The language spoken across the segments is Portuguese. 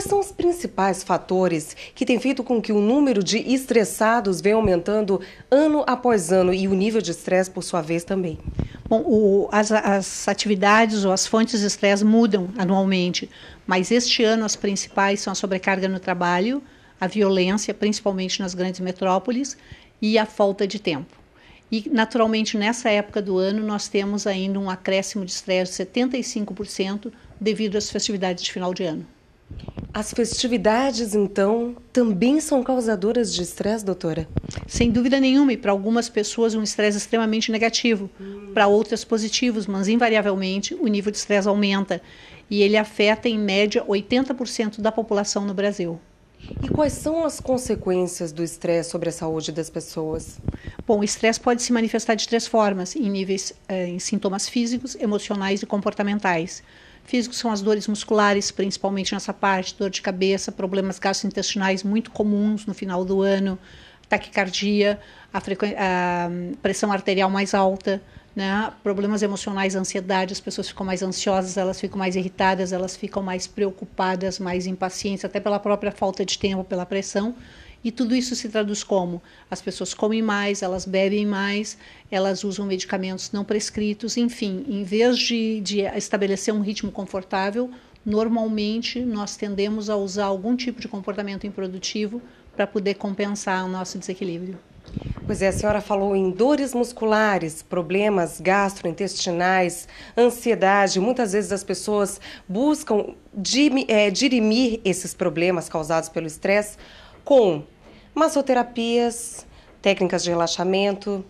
são os principais fatores que têm feito com que o número de estressados venha aumentando ano após ano e o nível de estresse, por sua vez, também? Bom, as atividades ou as fontes de estresse mudam anualmente, mas este ano as principais são a sobrecarga no trabalho, a violência, principalmente nas grandes metrópoles, e a falta de tempo. E, naturalmente, nessa época do ano, nós temos ainda um acréscimo de estresse de 75% devido às festividades de final de ano. As festividades, então, também são causadoras de estresse, doutora? Sem dúvida nenhuma, e para algumas pessoas um estresse extremamente negativo, para outras positivos, mas invariavelmente o nível de estresse aumenta e ele afeta em média 80% da população no Brasil. E quais são as consequências do estresse sobre a saúde das pessoas? Bom, o estresse pode se manifestar de 3 formas, em sintomas físicos, emocionais e comportamentais. Físicos são as dores musculares, principalmente nessa parte, dor de cabeça, problemas gastrointestinais muito comuns no final do ano, taquicardia, a pressão arterial mais alta, né? Problemas emocionais, ansiedade, as pessoas ficam mais ansiosas, elas ficam mais irritadas, elas ficam mais preocupadas, mais impacientes, até pela própria falta de tempo, pela pressão. E tudo isso se traduz como? As pessoas comem mais, elas bebem mais, elas usam medicamentos não prescritos, enfim, em vez de estabelecer um ritmo confortável, normalmente nós tendemos a usar algum tipo de comportamento improdutivo para poder compensar o nosso desequilíbrio. Pois é, a senhora falou em dores musculares, problemas gastrointestinais, ansiedade. Muitas vezes as pessoas buscam dirimir esses problemas causados pelo estresse com massoterapias, técnicas de relaxamento,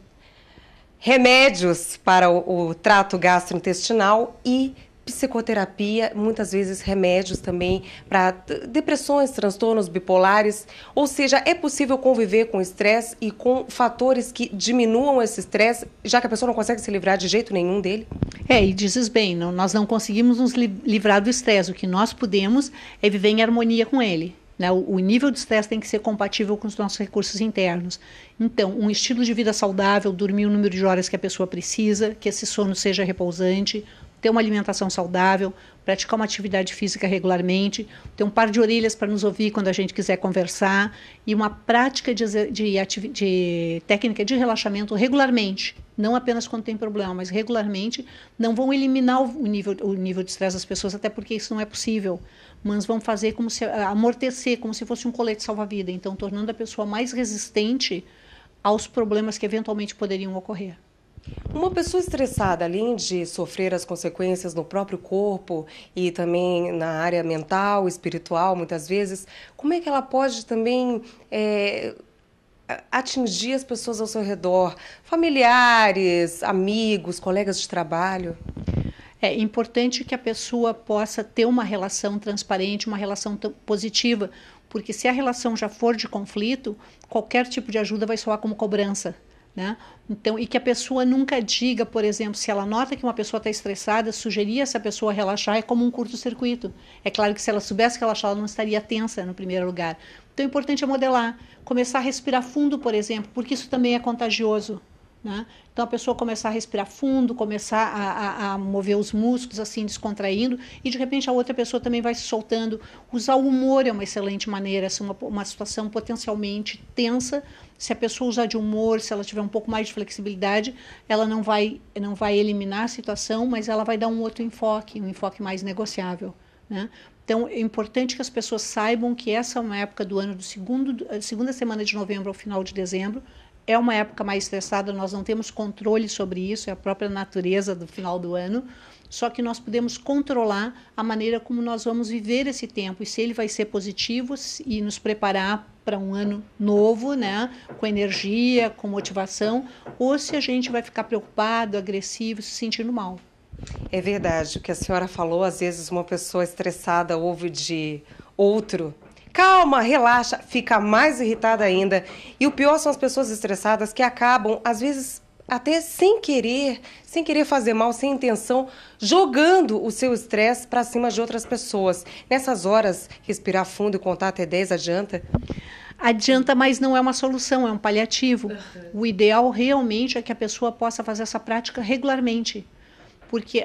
remédios para o trato gastrointestinal e psicoterapia, muitas vezes remédios também para depressões, transtornos bipolares. Ou seja, é possível conviver com estresse e com fatores que diminuam esse estresse, já que a pessoa não consegue se livrar de jeito nenhum dele? E dizes bem, nós não conseguimos nos livrar do estresse. O que nós podemos é viver em harmonia com ele. Né? O nível de estresse tem que ser compatível com os nossos recursos internos. Então, um estilo de vida saudável, dormir o número de horas que a pessoa precisa, que esse sono seja repousante, ter uma alimentação saudável, praticar uma atividade física regularmente, ter um par de orelhas para nos ouvir quando a gente quiser conversar e uma prática de técnica de relaxamento regularmente, não apenas quando tem problema, mas regularmente, não vão eliminar o nível de estresse das pessoas, até porque isso não é possível, mas vão fazer como se amortecer, como se fosse um colete salva-vida, então tornando a pessoa mais resistente aos problemas que eventualmente poderiam ocorrer. Uma pessoa estressada, além de sofrer as consequências no próprio corpo e também na área mental, espiritual, muitas vezes, como é que ela pode também atingir as pessoas ao seu redor, familiares, amigos, colegas de trabalho? É importante que a pessoa possa ter uma relação transparente, uma relação positiva, porque se a relação já for de conflito, qualquer tipo de ajuda vai soar como cobrança. Né? Então, e que a pessoa nunca diga, por exemplo, se ela nota que uma pessoa está estressada, sugerir essa pessoa relaxar é como um curto-circuito. É claro que se ela soubesse relaxar, ela não estaria tensa no primeiro lugar. Então, o importante é modelar, começar a respirar fundo, por exemplo, porque isso também é contagioso. Né? Então, a pessoa começar a respirar fundo, começar a mover os músculos, assim, descontraindo, e de repente a outra pessoa também vai se soltando. Usar o humor é uma excelente maneira, se uma situação potencialmente tensa, se a pessoa usar de humor, se ela tiver um pouco mais de flexibilidade, ela não vai eliminar a situação, mas ela vai dar um outro enfoque, um enfoque mais negociável. Né? Então, é importante que as pessoas saibam que essa é uma época do ano, segunda semana de novembro ao final de dezembro, é uma época mais estressada, nós não temos controle sobre isso, é a própria natureza do final do ano, só que nós podemos controlar a maneira como nós vamos viver esse tempo, e se ele vai ser positivo e nos preparar para um ano novo, né, com energia, com motivação, ou se a gente vai ficar preocupado, agressivo, se sentindo mal. É verdade, o que a senhora falou, às vezes uma pessoa estressada ouve de outro: calma, relaxa, fica mais irritada ainda. E o pior são as pessoas estressadas que acabam, às vezes, até sem querer fazer mal, sem intenção, jogando o seu estresse para cima de outras pessoas. Nessas horas, respirar fundo e contar até 10 adianta? Adianta, mas não é uma solução, é um paliativo. O ideal realmente é que a pessoa possa fazer essa prática regularmente. porque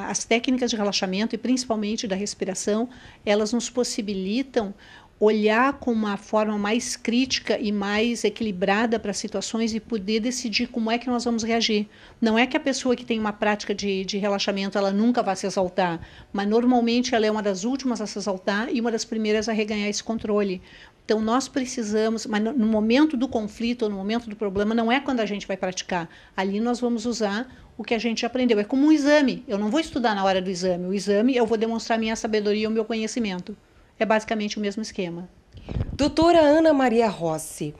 as técnicas de relaxamento, e principalmente da respiração, elas nos possibilitam olhar com uma forma mais crítica e mais equilibrada para as situações e poder decidir como é que nós vamos reagir. Não é que a pessoa que tem uma prática de relaxamento, ela nunca vai se exaltar, mas normalmente ela é uma das últimas a se exaltar e uma das primeiras a reganhar esse controle. Então, nós precisamos, mas no momento do conflito ou no momento do problema, não é quando a gente vai praticar. Ali nós vamos usar o que a gente aprendeu. É como um exame. Eu não vou estudar na hora do exame. O exame, eu vou demonstrar minha sabedoria e o meu conhecimento. É basicamente o mesmo esquema. Doutora Ana Maria Rossi,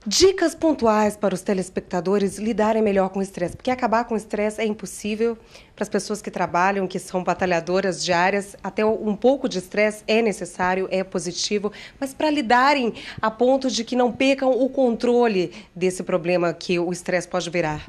dicas pontuais para os telespectadores lidarem melhor com o estresse, porque acabar com o estresse é impossível para as pessoas que trabalham, que são batalhadoras diárias, até um pouco de estresse é necessário, é positivo, mas para lidarem a ponto de que não percam o controle desse problema que o estresse pode virar.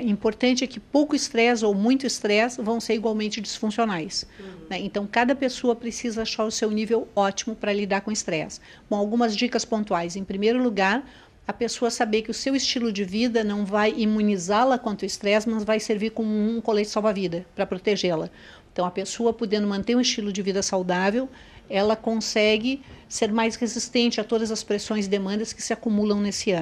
Importante é que pouco estresse ou muito estresse vão ser igualmente disfuncionais. Né? Então, cada pessoa precisa achar o seu nível ótimo para lidar com estresse. Bom, algumas dicas pontuais. Em primeiro lugar, a pessoa saber que o seu estilo de vida não vai imunizá-la contra o estresse, mas vai servir como um colete salva-vida para protegê-la. Então, a pessoa podendo manter um estilo de vida saudável, ela consegue ser mais resistente a todas as pressões e demandas que se acumulam nesse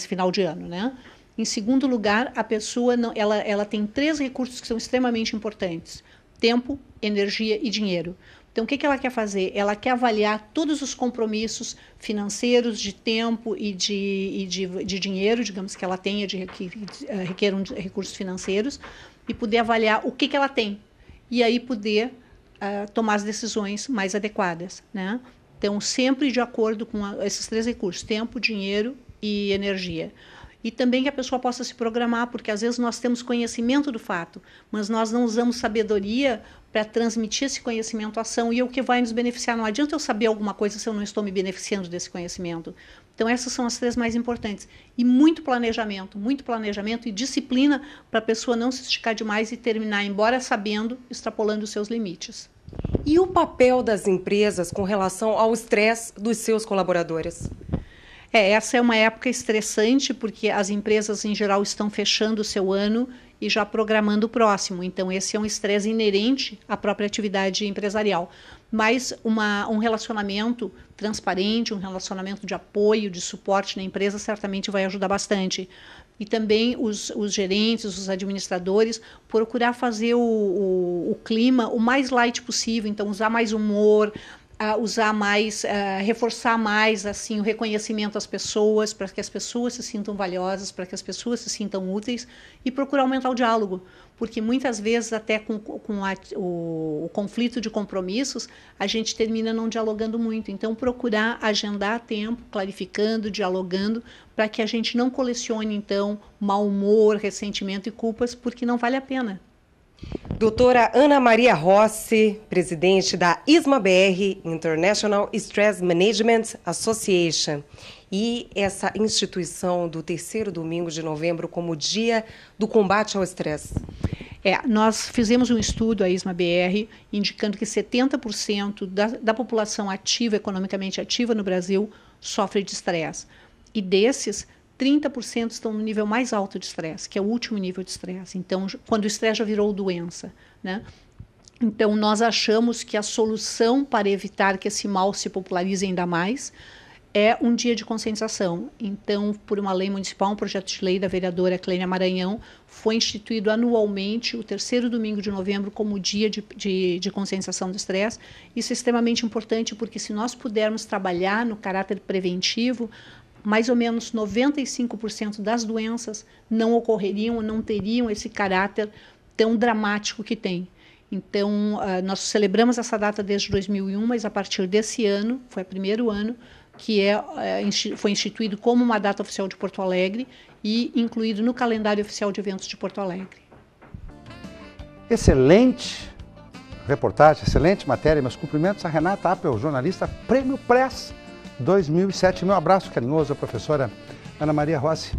final de ano, né? Em segundo lugar, a pessoa ela tem 3 recursos que são extremamente importantes: tempo, energia e dinheiro. Então, o que ela quer fazer? Ela quer avaliar todos os compromissos financeiros, de tempo e de dinheiro, digamos, que ela tenha, que requeram recursos financeiros, e poder avaliar o que ela tem. E aí poder tomar as decisões mais adequadas, né? Então, sempre de acordo com esses 3 recursos: tempo, dinheiro e energia. E também que a pessoa possa se programar, porque às vezes nós temos conhecimento do fato, mas nós não usamos sabedoria para transmitir esse conhecimento à ação, e é o que vai nos beneficiar. Não adianta eu saber alguma coisa se eu não estou me beneficiando desse conhecimento. Então, essas são as 3 mais importantes. E muito planejamento e disciplina para a pessoa não se esticar demais e terminar, embora sabendo, extrapolando os seus limites. E o papel das empresas com relação ao estresse dos seus colaboradores? Essa é uma época estressante, porque as empresas, em geral, estão fechando o seu ano e já programando o próximo. Então, esse é um estresse inerente à própria atividade empresarial. Mas um relacionamento transparente, um relacionamento de apoio, de suporte na empresa, certamente vai ajudar bastante. E também os gerentes, os administradores, procurar fazer o clima o mais light possível. Então, usar mais humor, usar mais, reforçar mais assim o reconhecimento às pessoas, para que as pessoas se sintam valiosas, para que as pessoas se sintam úteis, e procurar aumentar o diálogo, porque muitas vezes até com o conflito de compromissos a gente termina não dialogando muito. Então, procurar agendar tempo, clarificando, dialogando, para que a gente não colecione então mau humor, ressentimento e culpas, porque não vale a pena. Doutora Ana Maria Rossi, presidente da ISMA-BR, International Stress Management Association, e essa instituição do 3º domingo de novembro como Dia do Combate ao Estresse. Nós fizemos um estudo, a ISMA-BR, indicando que 70% da população ativa, economicamente ativa no Brasil, sofre de estresse. E desses, 30% estão no nível mais alto de estresse, que é o último nível de estresse. Então, quando o estresse já virou doença, né? Então, nós achamos que a solução para evitar que esse mal se popularize ainda mais é um dia de conscientização. Então, por uma lei municipal, um projeto de lei da vereadora Clênia Maranhão, foi instituído anualmente o 3º domingo de novembro como dia de conscientização do estresse. Isso é extremamente importante, porque se nós pudermos trabalhar no caráter preventivo, mais ou menos 95% das doenças não ocorreriam ou não teriam esse caráter tão dramático que tem. Então, nós celebramos essa data desde 2001, mas a partir desse ano, foi o primeiro ano, que foi instituído como uma data oficial de Porto Alegre e incluído no calendário oficial de eventos de Porto Alegre. Excelente reportagem, excelente matéria. Meus cumprimentos a Renata Appel, jornalista Prêmio Press 2007. Meu abraço carinhoso à professora Ana Maria Rossi.